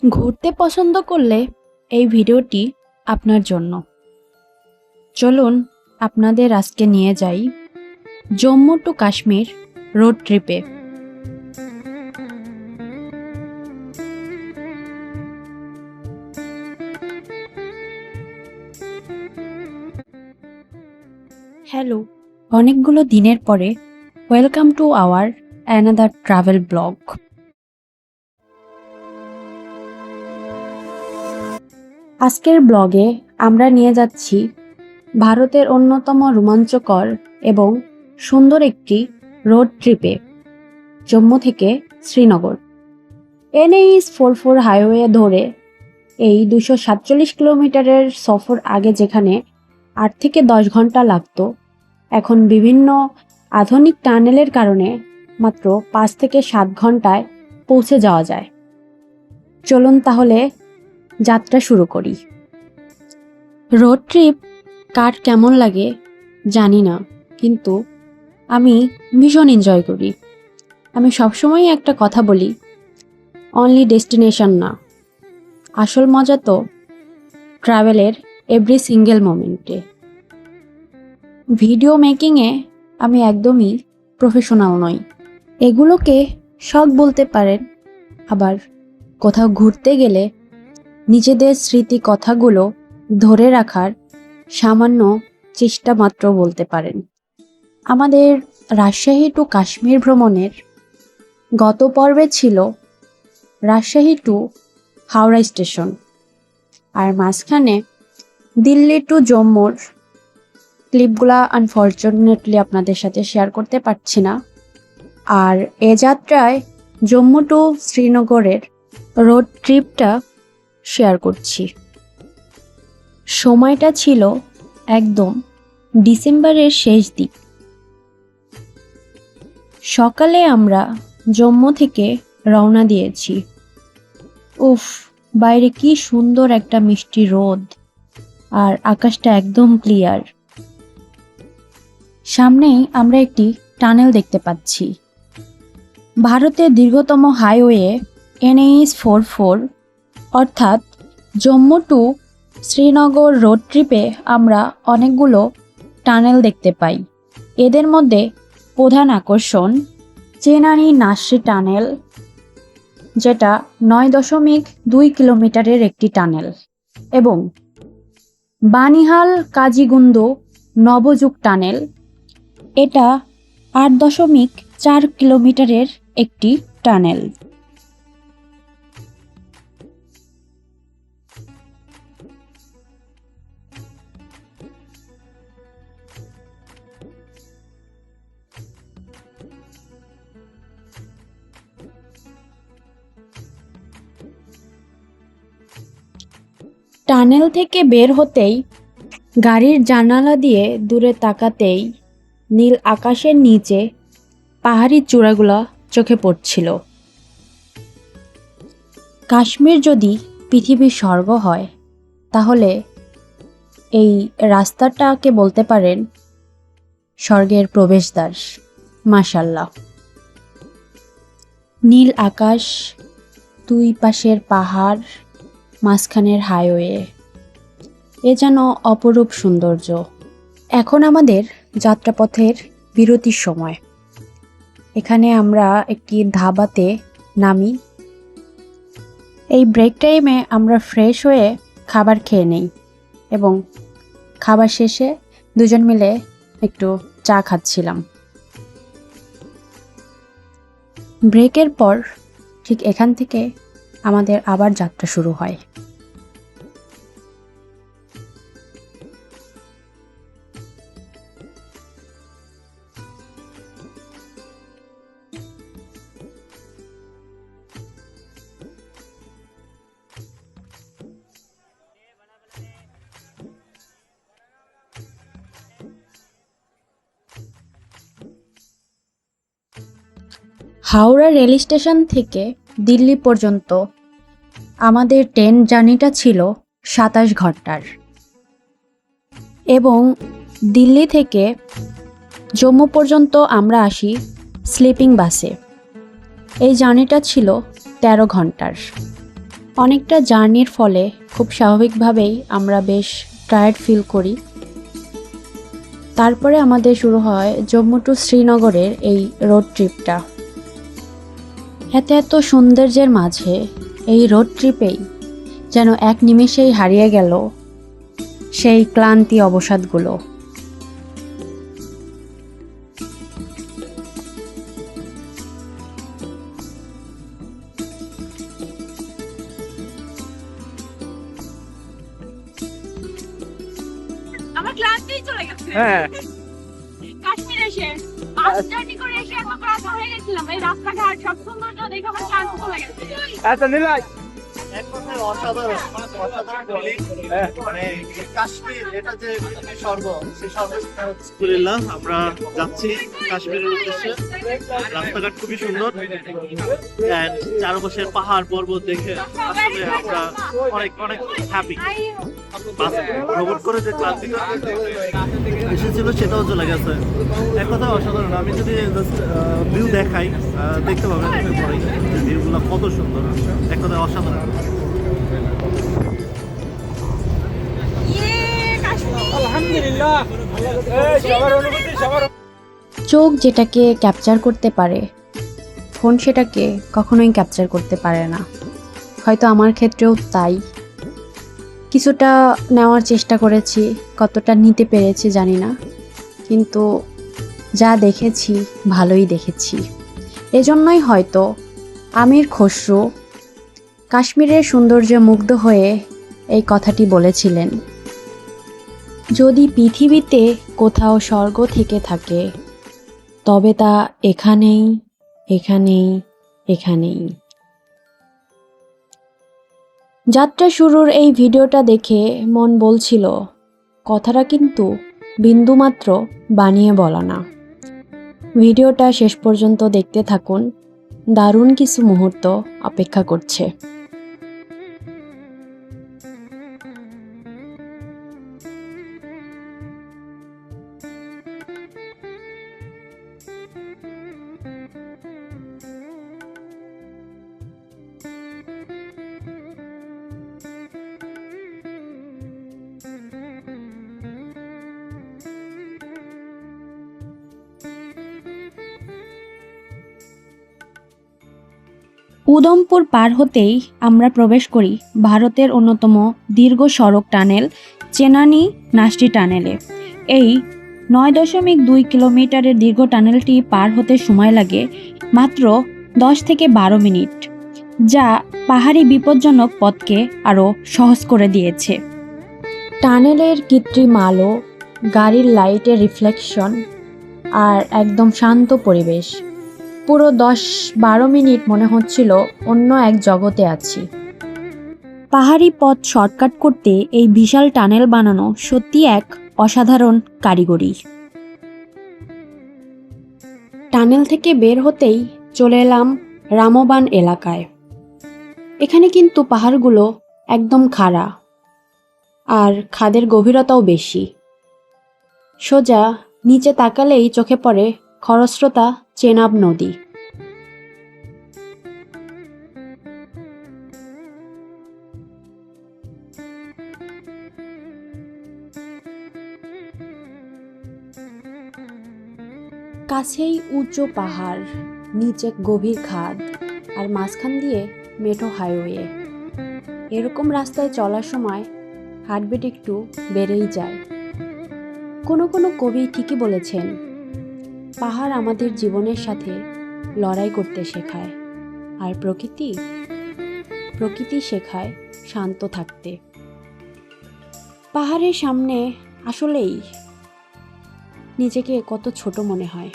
ঘুরতে পছন্দ করলে এই ভিডিওটি আপনার জন্য। চলুন আপনাদের আজকে নিয়ে যাই জম্মু টু কাশ্মীর রোড ট্রিপে। হ্যালো, অনেকগুলো দিনের পরে welcome to our another travel blog. আজকের ব্লগে আমরা নিয়ে যাচ্ছি ভারতের অন্যতম রোমাঞ্চকর এবং সুন্দর একটি রোড ট্রিপে, জম্মু থেকে শ্রীনগর। NH-44 হাইওয়ে ধরে এই 247 কিলোমিটারের সফর আগে যেখানে 8 থেকে 10 ঘন্টা লাগতো, এখন বিভিন্ন আধুনিক টানেলের কারণে মাত্র 5 থেকে 7 ঘন্টায় পৌঁছে যাওয়া যায়। চলুন তাহলে যাত্রা শুরু করি। রোড ট্রিপ কার কেমন লাগে জানি না, কিন্তু আমি ভীষণ এনজয় করি। আমি সবসময় একটা কথা বলি, অনলি ডেস্টিনেশন না, আসল মজা তো ট্রাভেলের এভরি সিঙ্গেল মোমেন্টে। ভিডিও মেকিংয়ে আমি একদমই প্রফেশনাল নই, এগুলোকে শখ বলতে পারেন। আবার কোথাও ঘুরতে গেলে নিজেদের স্মৃতি কথাগুলো ধরে রাখার সামান্য চেষ্টা মাত্র বলতে পারেন। আমাদের রাজশাহী টু কাশ্মীর ভ্রমণের গত পর্বে ছিল রাজশাহী টু হাওড়া স্টেশন, আর মাঝখানে দিল্লি টু জম্মুর ক্লিপগুলা আনফর্চুনেটলি আপনাদের সাথে শেয়ার করতে পারছি না। আর এ যাত্রায় জম্মু টু শ্রীনগরের রোড ট্রিপটা শেয়ার করছি। সময়টা ছিল একদম ডিসেম্বরের শেষ দিক। সকালে আমরা জম্মু থেকে রওনা দিয়েছি। উফ, বাইরে কি সুন্দর একটা মিষ্টি রোদ, আর আকাশটা একদম ক্লিয়ার। সামনেই আমরা একটি টানেল দেখতে পাচ্ছি। ভারতের দীর্ঘতম হাইওয়ে NH-44 অর্থাৎ জম্মু টু শ্রীনগর রোড ট্রিপে আমরা অনেকগুলো টানেল দেখতে পাই। এদের মধ্যে প্রধান আকর্ষণ চেনানি নাসরি টানেল, যেটা 9.2 কিলোমিটারের একটি টানেল, এবং বানিহাল কাজিগুন্দ নবযুগ টানেল, এটা 8.4 কিলোমিটারের একটি টানেল। টানেল থেকে বের হতেই গাড়ির জানালা দিয়ে দূরে তাকাতেই নীল আকাশের নিচে পাহাড়ি চূড়াগুলা চোখে পড়ছিল। কাশ্মীর যদি পৃথিবীর স্বর্গ হয়, তাহলে এই রাস্তাটাকে বলতে পারেন স্বর্গের প্রবেশদ্বার। মাশাল্লাহ, নীল আকাশ, দুই পাশের পাহাড়, মাঝখানের হাইওয়ে, এ যেন অপরূপ সৌন্দর্য। এখন আমাদের যাত্রাপথের বিরতির সময়। এখানে আমরা একটি ধাবাতে নামি। এই ব্রেক টাইমে আমরা ফ্রেশ হয়ে খাবার খেয়ে নেই, এবং খাবার শেষে দুজন মিলে একটু চা খাচ্ছিলাম। ব্রেকের পর ঠিক এখান থেকে আমাদের আবার যাত্রা শুরু হয়। হাওড়া রেল স্টেশন থেকে দিল্লি পর্যন্ত আমাদের ট্রেন জার্নিটা ছিল 27 ঘন্টার, এবং দিল্লি থেকে জম্মু পর্যন্ত আমরা আসি স্লিপিং বাসে। এই জার্নিটা ছিল 13 ঘন্টার। অনেকটা জার্নির ফলে খুব স্বাভাবিকভাবেই আমরা বেশ টায়ার্ড ফিল করি। তারপরে আমাদের শুরু হয় জম্মু টু শ্রীনগরের এই রোড ট্রিপটা। এত এত সৌন্দর্যের মাঝে এই রোড ট্রিপেই যেন এক নিমেষেই হারিয়ে গেল সেই ক্লান্তি অবসাদগুলো। আমার ক্লান্তিই চলে গেছে। হ্যাঁ কাশ্মীর এসে বাস জার্নি করে এসে একবার ক্লান্ত হয়ে গেছিলাম। এই রাস্তাঘাট সব সৌন্দর্য দেখে আমার ক্লান্ত চলে গেছে। আচ্ছা নিলাই এক কথায় অসাধারণ অসাধারণ feeling। মানে কাশ্মীর এটা যে স্বর্গ সেই স্বর্গ আলহামদুলিল্লাহ আমরা যাচ্ছি কাশ্মীরের উদ্দেশ্যে। রাস্তাঘাট খুবই সুন্দর এন্ড চারপাশের পাহাড় পর্বত দেখে আসলে আমরা অনেক অনেক হ্যাপি। ভ্রমণ করে যে ক্লান্তিটা এসেছিল সেটাও চলে গেছে। এক কথায় অসাধারণ। আমি যদি ভিউ দেখাই দেখতে পাবেন পরেই যে ভিউগুলো কত সুন্দর। এক কথায় অসাধারণ। আলহামদুলিল্লাহ সবার অনুভূতি সবার চোখ যেটাকে ক্যাপচার করতে পারে, ফোন সেটাকে কখনোই ক্যাপচার করতে পারে না। হয়তো আমার ক্ষেত্রেও তাই। কিছুটা নেওয়ার চেষ্টা করেছি, কতটা নিতে পেরেছি জানি না, কিন্তু যা দেখেছি ভালোই দেখেছি। এজন্যই হয়তো আমির খসরু কাশ্মীরের সৌন্দর্যে মুগ্ধ হয়ে এই কথাটি বলেছিলেন, যদি পৃথিবীতে কোথাও স্বর্গ থেকে থাকে তবে তা এখানেই এখানেই এখানেই। যাত্রা শুরুর এই ভিডিওটা দেখে মন বলছিল কথাটা কিন্তু বিন্দুমাত্র বানিয়ে বলা না। ভিডিওটা শেষ পর্যন্ত দেখতে থাকুন, দারুণ কিছু মুহূর্ত অপেক্ষা করছে। উদমপুর পার হতেই আমরা প্রবেশ করি ভারতের অন্যতম দীর্ঘ সড়ক টানেল চেনানি নাস্টি টানেলে। এই 9.2 কিলোমিটারের দীর্ঘ টানেলটি পার হতে সময় লাগে মাত্র 10 থেকে 12 মিনিট, যা পাহাড়ি বিপজ্জনক পথকে আরও সহজ করে দিয়েছে। টানেলের কৃত্রিম আলো, গাড়ির লাইটের রিফ্লেকশন আর একদম শান্ত পরিবেশ, পুরো 10-12 মিনিট মনে হচ্ছিল অন্য এক জগতে আছি। পাহাড়ি পথ শর্টকাট করতে এই বিশাল টানেল বানানো সত্যি এক অসাধারণ কারিগরি। টানেল থেকে বের হতেই চলে এলাম রামবান এলাকায়। এখানে কিন্তু পাহাড়গুলো একদম খাড়া আর খাদের গভীরতাও বেশি। সোজা নিচে তাকালেই চোখে পড়ে খরস্রোতা চেনাব নদী। কাছেই উঁচু পাহাড়, নিচে গভীর খাদ আর মাঝখান দিয়ে মেঠো হাইওয়ে। এরকম রাস্তায় চলার সময় হার্টবিট একটু বেড়েই যায়। কোনো কোনো কবি ঠিকই বলেছেন, পাহাড় আমাদের জীবনের সাথে লড়াই করতে শেখায়, আর প্রকৃতি শেখায় শান্ত থাকতে। পাহাড়ের সামনে আসলেই নিজেকে কত ছোট মনে হয়।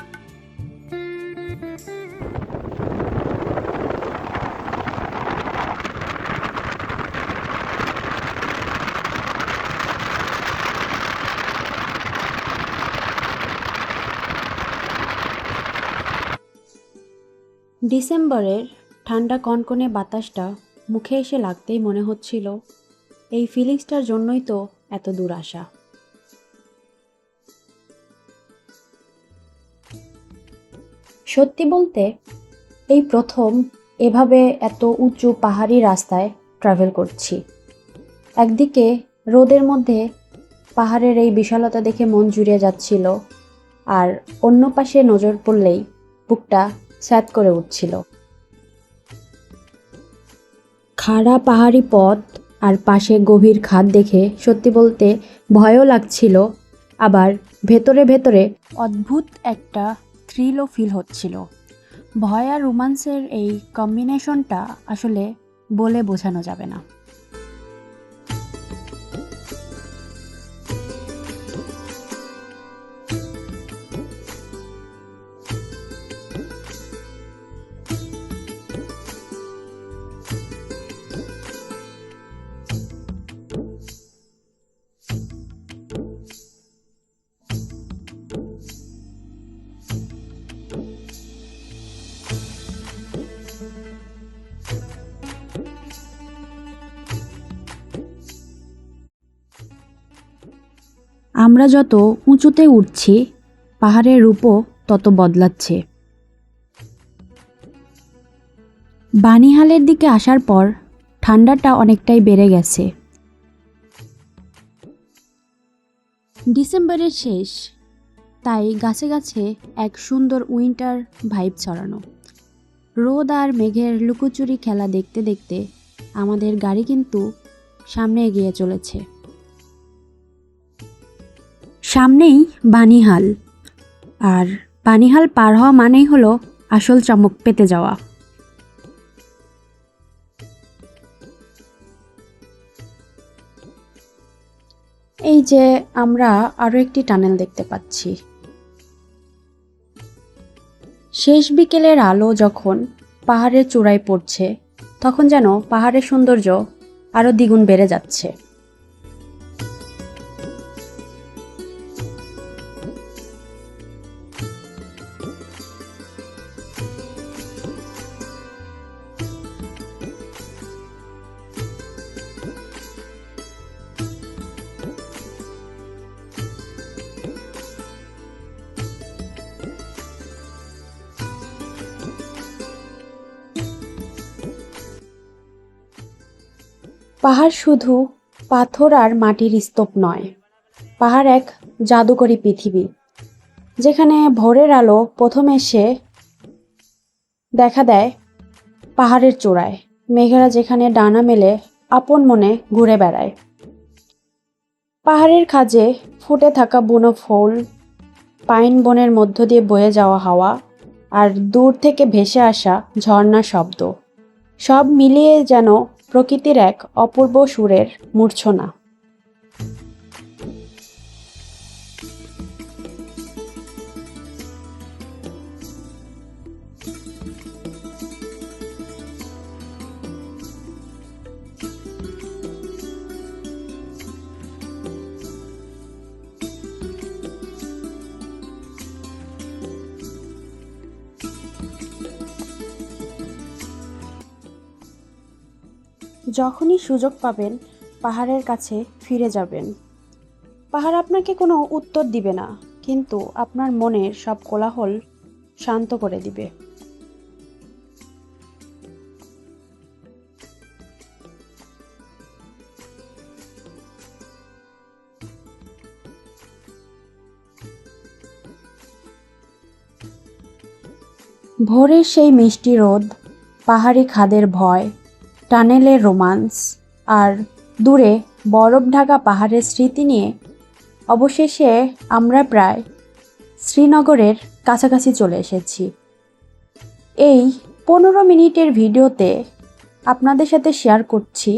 ডিসেম্বরের ঠান্ডা কনকনে বাতাসটা মুখে এসে লাগতেই মনে হচ্ছিল এই ফিলিংসটার জন্যই তো এত দূর আসা। সত্যি বলতে এই প্রথম এভাবে এত উঁচু পাহাড়ি রাস্তায় ট্রাভেল করছি। একদিকে রোদের মধ্যে পাহাড়ের এই বিশালতা দেখে মন জুড়িয়ে যাচ্ছিল, আর অন্য পাশে নজর পড়লেই বুকটা স্যাঁত করে উঠছিল। খাড়া পাহাড়ি পথ আর পাশে গভীর খাদ দেখে সত্যি বলতে ভয়ও লাগছিল, আবার ভেতরে ভেতরে অদ্ভুত একটা থ্রিলও ফিল হচ্ছিল। ভয় আর রোমান্সের এই কম্বিনেশনটা আসলে বলে বোঝানো যাবে না। আমরা যত উঁচুতে উঠছি, পাহাড়ের রূপও তত বদলাচ্ছে। বানিহালের দিকে আসার পর ঠান্ডাটা অনেকটাই বেড়ে গেছে। ডিসেম্বরের শেষ, তাই গাছে গাছে এক সুন্দর উইন্টার ভাইব ছড়ানো। রোদ আর মেঘের লুকোচুরি খেলা দেখতে দেখতে আমাদের গাড়ি কিন্তু সামনে এগিয়ে চলেছে। সামনেই বানিহাল, আর বানিহাল পার হওয়া মানেই হলো আসল চমক পেতে যাওয়া। এই যে আমরা আরো একটি টানেল দেখতে পাচ্ছি। শেষ বিকেলের আলো যখন পাহাড়ের চূড়ায় পড়ছে, তখন যেন পাহাড়ের সৌন্দর্য আরো দ্বিগুণ বেড়ে যাচ্ছে। পাহাড় শুধু পাথর আর মাটির স্তূপ নয়, পাহাড় এক জাদুকরী পৃথিবী, যেখানে ভোরের আলো প্রথম এসে দেখা দেয় পাহাড়ের চূড়ায়। মেঘেরা যেখানে ডানা মেলে আপন মনে ঘুরে বেড়ায়। পাহাড়ের খাঁজে ফুটে থাকা বুনো ফুল, পাইন বনের মধ্য দিয়ে বয়ে যাওয়া হাওয়া, আর দূর থেকে ভেসে আসা ঝর্ণার শব্দ, সব মিলিয়ে যেন প্রকৃতির এক অপূর্ব সুরের মূর্ছনা। যখনই সুযোগ পাবেন পাহাড়ের কাছে ফিরে যাবেন। পাহাড় আপনাকে কোনো উত্তর দিবে না, কিন্তু আপনার মনের সব কোলাহল শান্ত করে দিবে। ভোরের সেই মিষ্টি রোদ, পাহাড়ি খাদের ভয়, টানেলের রোমান্স, আর দূরে বরফ ঢাকা পাহাড়ের স্মৃতি নিয়ে অবশেষে আমরা প্রায় শ্রীনগরের কাছাকাছি চলে এসেছি। এই 15 মিনিটের ভিডিওতে আপনাদের সাথে শেয়ার করছি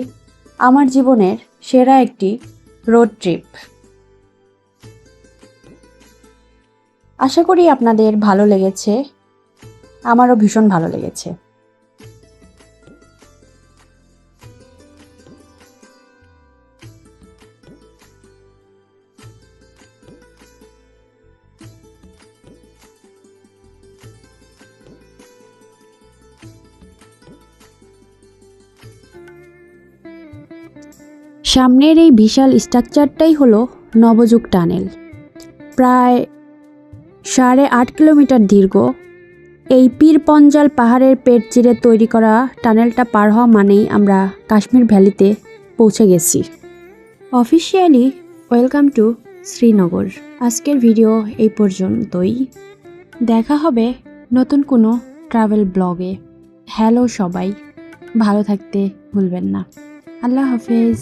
আমার জীবনের সেরা একটি রোড ট্রিপ। আশা করি আপনাদের ভালো লেগেছে, আমারও ভীষণ ভালো লেগেছে। সামনের এই বিশাল স্ট্রাকচারটাই হলো নবযুগ টানেল। প্রায় 8.5 কিলোমিটার দীর্ঘ এই পীরপঞ্জাল পাহাড়ের পেট চিরে তৈরি করা টানেলটা পার হওয়া মানেই আমরা কাশ্মীর ভ্যালিতে পৌঁছে গেছি। Officially welcome to Srinagar. আজকের ভিডিও এই পর্যন্তই। দেখা হবে নতুন কোনো ট্রাভেল ব্লগে। হ্যালো সবাই, ভালো থাকতে ভুলবেন না। আল্লাহ হাফেজ।